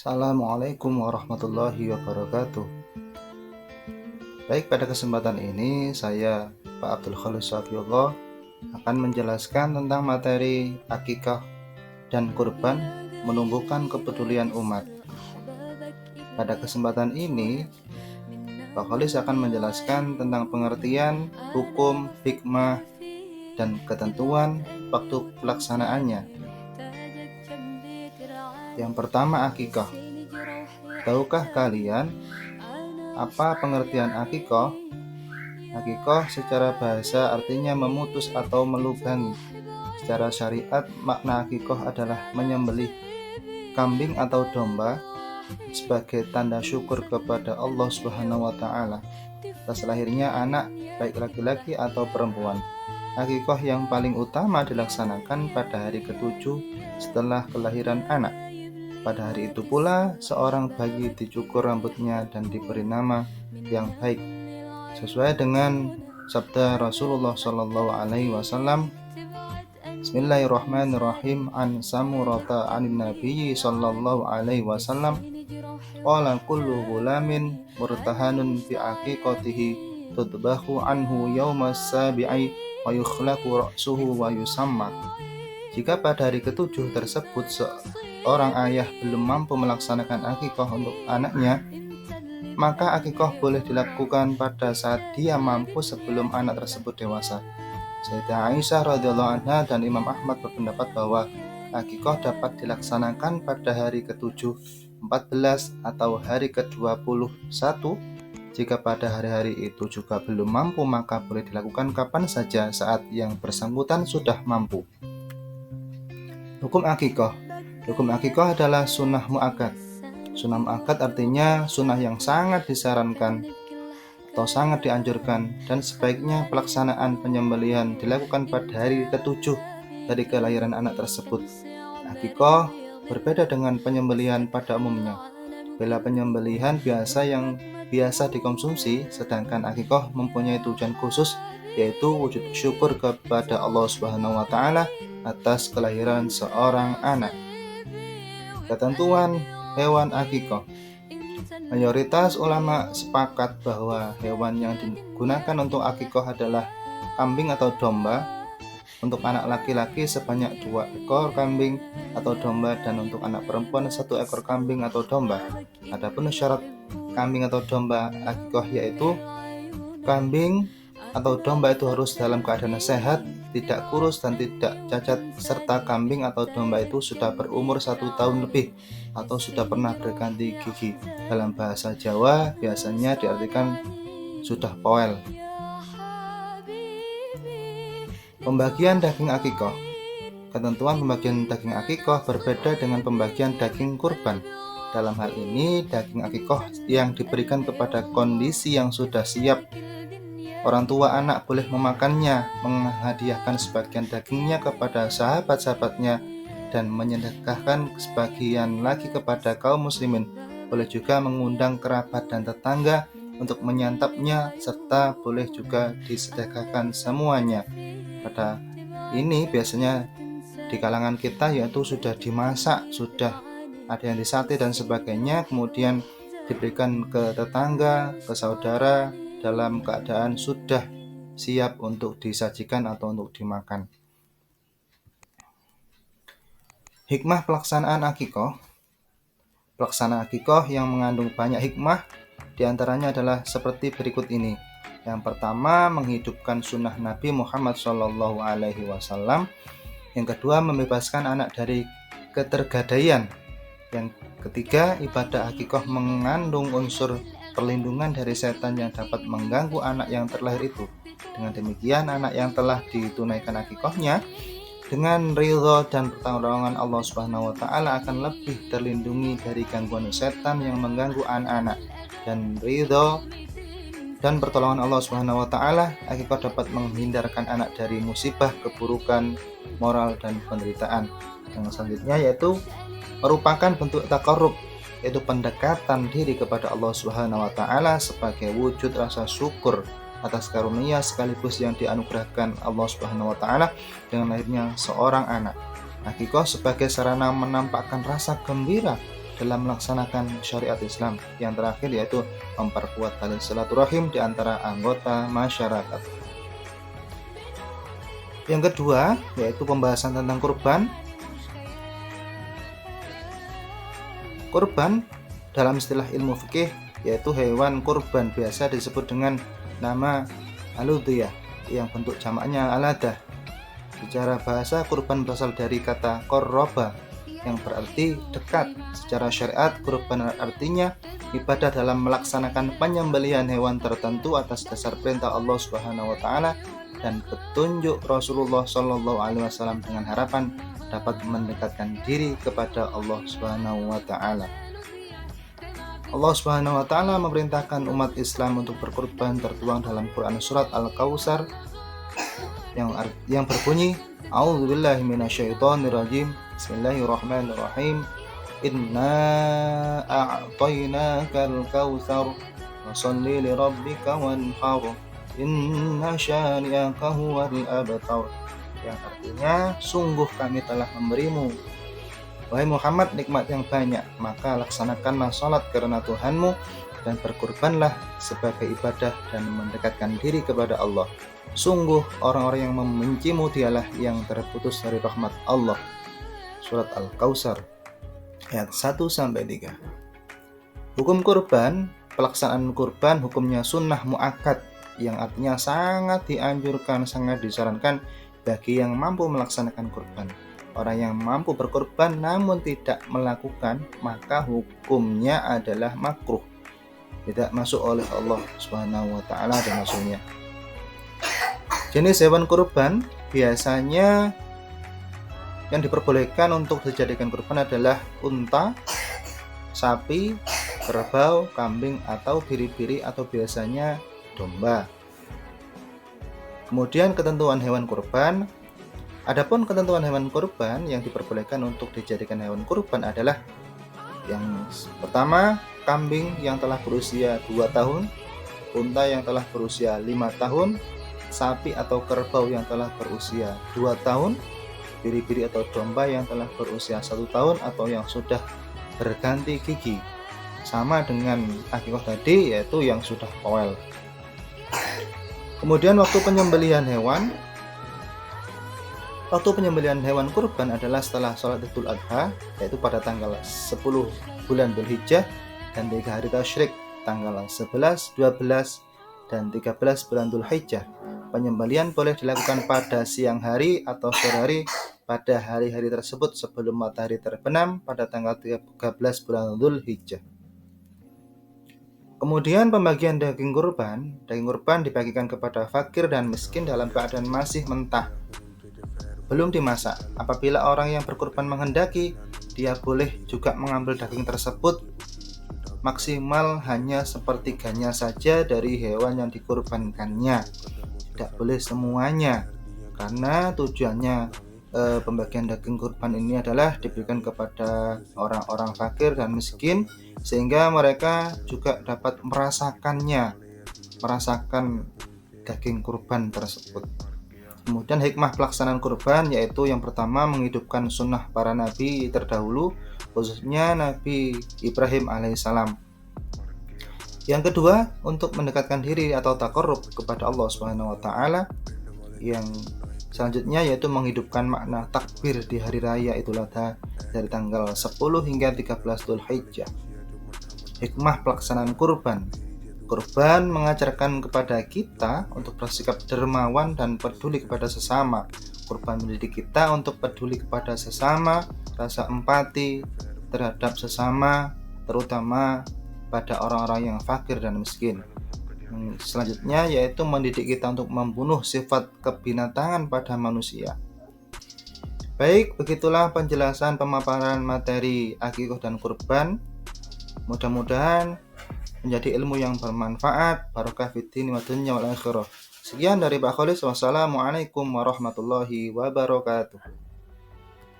Assalamualaikum warahmatullahi wabarakatuh. Baik, pada kesempatan ini saya, Pak Abdul Khalis Safiullah, akan menjelaskan tentang materi akikah dan kurban menumbuhkan kepedulian umat. Pada kesempatan ini, Pak Khalis akan menjelaskan tentang pengertian, hukum, hikmah, dan ketentuan waktu pelaksanaannya. Yang pertama, akikah. Tahukah kalian apa pengertian akikah? Akikah secara bahasa artinya memutus atau melubangi. Secara syariat, makna akikah adalah menyembelih kambing atau domba sebagai tanda syukur kepada Allah Subhanahu wa Ta'ala atas lahirnya anak, baik laki-laki atau perempuan. Akikah yang paling utama dilaksanakan pada hari ke-7 setelah kelahiran anak. Pada hari itu pula, seorang bayi dicukur rambutnya dan diberi nama yang baik, sesuai dengan sabda Rasulullah Shallallahu Alaihi Wasallam. Bismillahirrahmanirrahim. An Samurata anin Nabiyyi Shallallahu Alaihi Wasallam. Qala kullu gulamin murtahanun fi aqiqatihi tudbahu anhu yawmas sabi'i wa yukhlaqu ra'suhu wa yusamma. Jika pada hari ke-7 tersebut seorang ayah belum mampu melaksanakan akikah untuk anaknya, maka akikah boleh dilakukan pada saat dia mampu sebelum anak tersebut dewasa. Sayyidah Aisyah radhiyallahu anha dan Imam Ahmad berpendapat bahwa akikah dapat dilaksanakan pada hari ke-7, 14 atau hari ke-21. Jika pada hari-hari itu juga belum mampu, maka boleh dilakukan kapan saja saat yang bersangkutan sudah mampu. Hukum akikah. Hukum akikah adalah sunnah mu'akkad. Sunnah mu'akkad artinya sunnah yang sangat disarankan atau sangat dianjurkan, dan sebaiknya pelaksanaan penyembelihan dilakukan pada hari ke-7 dari kelahiran anak tersebut. Akikah berbeda dengan penyembelihan pada umumnya. Bila penyembelihan biasa yang biasa dikonsumsi, sedangkan akikah mempunyai tujuan khusus, yaitu wujud syukur kepada Allah Subhanahu wa Ta'ala atas kelahiran seorang anak. Ketentuan hewan akikah. Mayoritas ulama sepakat bahwa hewan yang digunakan untuk akikah adalah kambing atau domba. Untuk anak laki-laki sebanyak 2 ekor kambing atau domba, dan untuk anak perempuan 1 ekor kambing atau domba. Adapun syarat kambing atau domba akikah yaitu kambing atau domba itu harus dalam keadaan sehat, tidak kurus dan tidak cacat, serta kambing atau domba itu sudah berumur 1 tahun lebih atau sudah pernah berganti gigi. Dalam bahasa Jawa biasanya diartikan sudah poel. Pembagian daging akikah. Ketentuan pembagian daging akikah berbeda dengan pembagian daging kurban. Dalam hal ini, daging akikah yang diberikan kepada kondisi yang sudah siap. Orang tua anak boleh memakannya, menghadiahkan sebagian dagingnya kepada sahabat-sahabatnya, dan menyedekahkan sebagian lagi kepada kaum muslimin. Boleh juga mengundang kerabat dan tetangga untuk menyantapnya, serta boleh juga disedekahkan semuanya. Pada ini biasanya di kalangan kita yaitu sudah dimasak, sudah ada yang disate dan sebagainya, kemudian diberikan ke tetangga, ke saudara, dalam keadaan sudah siap untuk disajikan atau untuk dimakan. Hikmah pelaksanaan akikah. Pelaksanaan akikah yang mengandung banyak hikmah, diantaranya adalah seperti berikut ini. Yang pertama, menghidupkan sunnah Nabi Muhammad SAW. Yang kedua, membebaskan anak dari ketergadaian. Yang ketiga, ibadah akikah mengandung unsur perlindungan dari setan yang dapat mengganggu anak yang terlahir itu. Dengan demikian, anak yang telah ditunaikan akikahnya dengan ridho dan pertolongan Allah Subhanahu wa Ta'ala akan lebih terlindungi dari gangguan setan yang mengganggu anak-anak. Dan ridho dan pertolongan Allah Subhanahu wa Ta'ala, akikah dapat menghindarkan anak dari musibah, keburukan, moral, dan penderitaan. Yang selanjutnya yaitu merupakan bentuk taqarrub, yaitu pendekatan diri kepada Allah Subhanahu wa Ta'ala sebagai wujud rasa syukur atas karunia sekaligus yang dianugerahkan Allah Subhanahu wa Ta'ala dengan lahirnya seorang anak. Akikah sebagai sarana menampakkan rasa gembira dalam melaksanakan syariat Islam. Yang terakhir yaitu memperkuat tali silaturahim di antara anggota masyarakat. Yang kedua yaitu pembahasan tentang kurban. Kurban dalam istilah ilmu fikih yaitu hewan kurban, biasa disebut dengan nama aludhiyah yang bentuk jamaknya aladah. Secara bahasa kurban berasal dari kata qarraba yang berarti dekat. Secara syariat kurban artinya ibadah dalam melaksanakan penyembelihan hewan tertentu atas dasar perintah Allah Subhanahu wa taala dan petunjuk Rasulullah Shallallahu alaihi wasallam dengan harapan dapat mendekatkan diri kepada Allah Subhanahu wa taala. Allah Subhanahu wa taala memerintahkan umat Islam untuk berkurban tertuang dalam Quran surat Al-Kautsar yang berbunyi A'udzubillahi minasyaitonirrajim. Bismillahirrahmanirrahim. Inna a'tainakal kautsar fasholli lirabbika wanhar. Inna syani'aka huwal abtar. Yang artinya sungguh kami telah memberimu wahai Muhammad nikmat yang banyak, maka laksanakanlah sholat karena Tuhanmu dan berkurbanlah sebagai ibadah dan mendekatkan diri kepada Allah. Sungguh orang-orang yang membencimu dialah yang terputus dari rahmat Allah. Surat Al-Kautsar ayat 1-3. Hukum kurban, pelaksanaan kurban hukumnya sunnah muakkad, yang artinya sangat dianjurkan, sangat disarankan bagi yang mampu melaksanakan kurban. Orang yang mampu berkurban namun tidak melakukan, maka hukumnya adalah makruh, tidak masuk oleh Allah Subhanahu wa taala dan Rasulnya. Jenis hewan kurban biasanya yang diperbolehkan untuk dijadikan kurban adalah unta, sapi, kerbau, kambing atau biri-biri atau biasanya domba. Kemudian ketentuan hewan kurban. Adapun ketentuan hewan kurban yang diperbolehkan untuk dijadikan hewan kurban adalah yang pertama, kambing yang telah berusia 2 tahun, unta yang telah berusia 5 tahun, sapi atau kerbau yang telah berusia 2 tahun, biri-biri atau domba yang telah berusia 1 tahun atau yang sudah berganti gigi. Sama dengan akikah tadi, yaitu yang sudah powel. Kemudian waktu penyembelihan hewan. Waktu penyembelihan hewan kurban adalah setelah sholat Idul Adha, yaitu pada tanggal 10 bulan Dzulhijjah dan 3 hari tasyrik, tanggal 11, 12, dan 13 bulan Dzulhijjah. Penyembelihan boleh dilakukan pada siang hari atau sore hari pada hari-hari tersebut sebelum matahari terbenam pada tanggal 13 bulan Dzulhijjah. Kemudian pembagian daging kurban. Daging kurban dibagikan kepada fakir dan miskin dalam keadaan masih mentah, belum dimasak. Apabila orang yang berkurban menghendaki, dia boleh juga mengambil daging tersebut, maksimal hanya sepertiganya saja dari hewan yang dikurbankannya, tidak boleh semuanya, karena tujuannya pembagian daging kurban ini adalah diberikan kepada orang-orang fakir dan miskin, sehingga mereka juga dapat merasakan daging kurban tersebut. Kemudian hikmah pelaksanaan kurban yaitu yang pertama, menghidupkan sunnah para nabi terdahulu, khususnya Nabi Ibrahim alaihissalam. Yang kedua, untuk mendekatkan diri atau taqarrub kepada Allah Subhanahu wa taala. Yang selanjutnya yaitu menghidupkan makna takbir di hari raya Idul Adha dari tanggal 10 hingga 13 Dzulhijjah. Hikmah pelaksanaan kurban. Kurban mengajarkan kepada kita untuk bersikap dermawan dan peduli kepada sesama. Kurban mendidik kita untuk peduli kepada sesama, rasa empati terhadap sesama, terutama pada orang-orang yang fakir dan miskin. Selanjutnya yaitu mendidik kita untuk membunuh sifat kebinatangan pada manusia. Baik, begitulah penjelasan pemaparan materi akikah dan kurban. Mudah-mudahan menjadi ilmu yang bermanfaat, barokah fiddin wa dunya wal akhirah. Sekian dari Pak Kholis. Wassalamualaikum warahmatullahi wabarakatuh.